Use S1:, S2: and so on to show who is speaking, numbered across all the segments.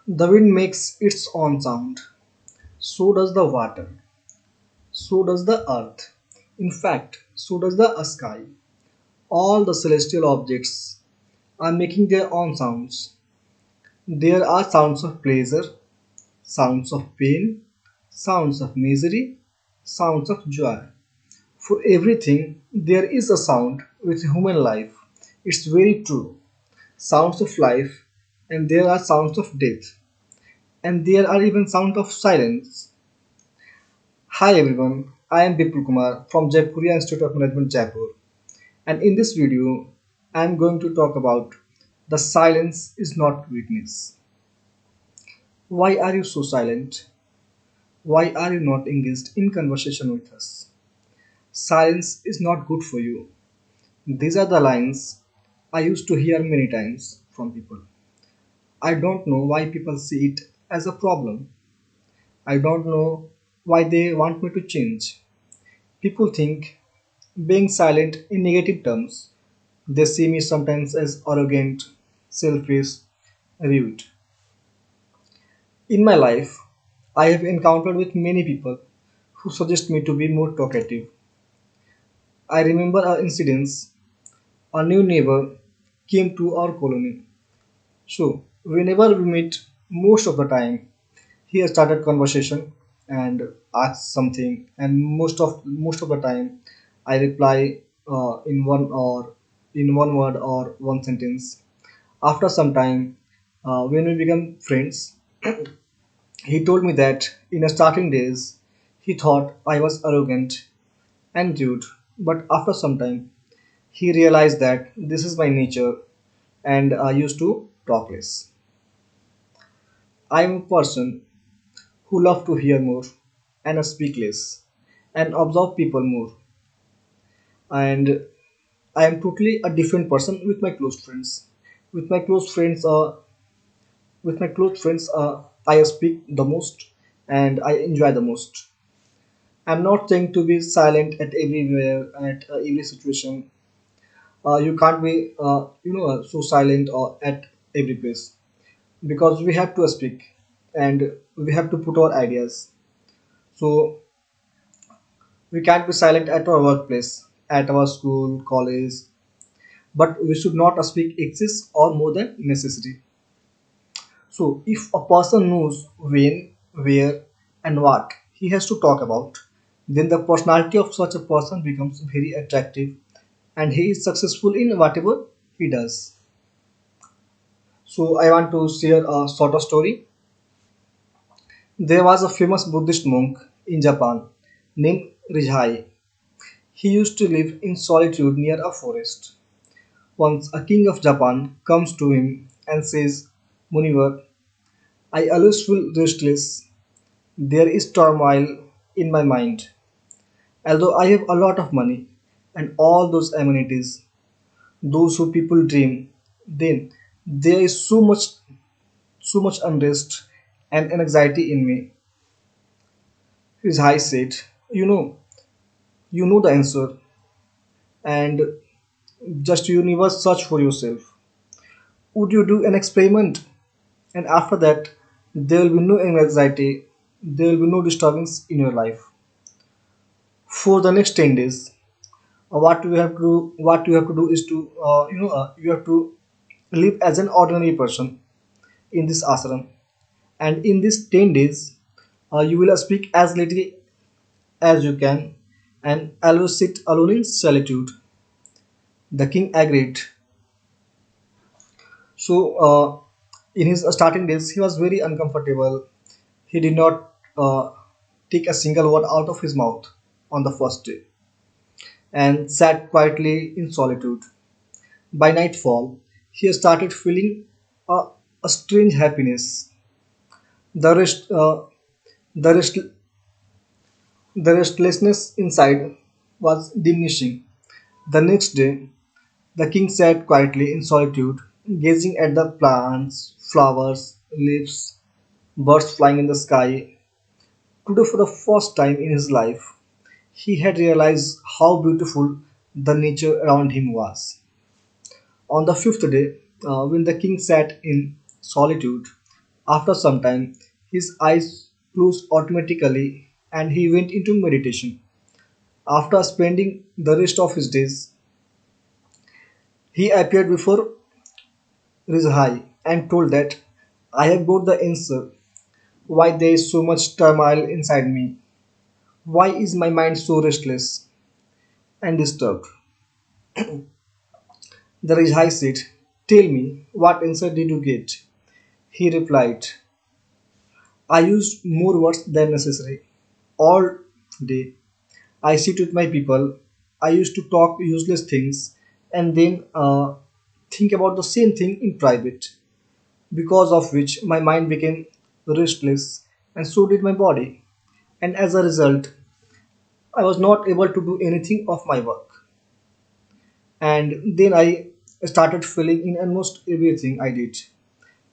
S1: The wind makes its own sound. So does the water. So does the earth. In fact, so does the sky. All the celestial objects are making their own sounds. There are sounds of pleasure, sounds of pain, sounds of misery, sounds of joy. For everything, there is a sound with human life. It's very true. Sounds of life, and there are sounds of death, and there are even sounds of silence. Hi everyone, I am Bipul Kumar from Jaipuria Institute of Management Jaipur, and in this video, I am going to talk about the silence is not weakness. Why are you so silent? Why are you not engaged in conversation with us? Silence is not good for you. These are the lines I used to hear many times from people. I don't know why people see it as a problem. I don't know why they want me to change. People think being silent in negative terms. They see me sometimes as arrogant, selfish, rude. In my life, I have encountered with many people who suggest me to be more talkative. I remember an incident. A new neighbor came to our colony. So whenever we meet, most of the time he started conversation and asked something, and most of the time I reply in one word or one sentence. After some time, when we become friends, he told me that in the starting days he thought I was arrogant and rude, but after some time he realized that this is my nature and I used to talk less. I am a person who love to hear more and speak less and observe people more, and I am totally a different person with my close friends. With my close friends, I speak the most and I enjoy the most. I'm not saying to be silent at everywhere at every situation. You can't be so silent or at every place because we have to speak and we have to put our ideas. So we can't be silent at our workplace, at our school, college, but we should not speak excess or more than necessary. So if a person knows when, where, and what he has to talk about, then the personality of such a person becomes very attractive and he is successful in whatever he does. So I want to share a sort of story. There was a famous Buddhist monk in Japan named Rijai. He used to live in solitude near a forest. Once a king of Japan comes to him and says, Munivar, I always feel restless. There is turmoil in my mind. Although I have a lot of money and all those amenities, those who people dream, then there is so much unrest and anxiety in me. His high said, You know, you know the answer, and just universe search for yourself. Would you do an experiment? And after that, there will be no anxiety, there will be no disturbance in your life. For the next 10 days, what you have to do is to you have to live as an ordinary person in this ashram, and in these 10 days you will speak as little as you can and always sit alone in solitude. The king agreed. So in his starting days he was very uncomfortable. He did not take a single word out of his mouth on the first day and sat quietly in solitude. By nightfall, he started feeling a, a strange happiness. The rest, the rest, the restlessness inside was diminishing. The next day, the king sat quietly in solitude, gazing at the plants, flowers, leaves, birds flying in the sky. Today, for the first time in his life, he had realized how beautiful the nature around him was. On the fifth day, when the king sat in solitude, After some time, his eyes closed automatically and he went into meditation. After spending the rest of his days, he appeared before Rizhai and told that I have got the answer why there is so much turmoil inside me. Why is my mind so restless and disturbed? The Rizhai said, tell me, what answer did you get? He replied, I used more words than necessary. All day, I sit with my people. I used to talk useless things and then think about the same thing in private, because of which my mind became restless and so did my body. And as a result, I was not able to do anything of my work. And then I started failing in almost everything I did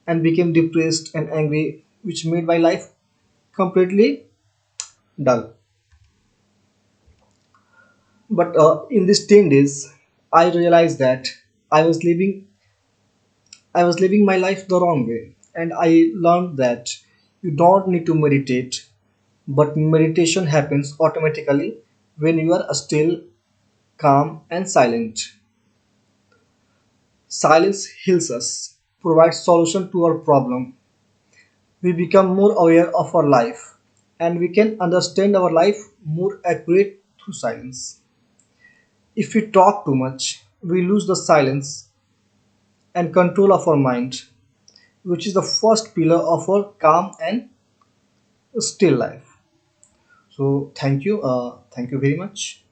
S1: and became depressed and angry, which made my life completely dull. But in these 10 days, I realized that I was living I was living my life the wrong way, and I learned that you don't need to meditate, but meditation happens automatically when you are still, calm, and silent. Silence heals us, provides solution to our problem. We become more aware of our life, and we can understand our life more accurate through silence. If we talk too much, we lose the silence and control of our mind, which is the first pillar of our calm and still life. So thank you very much.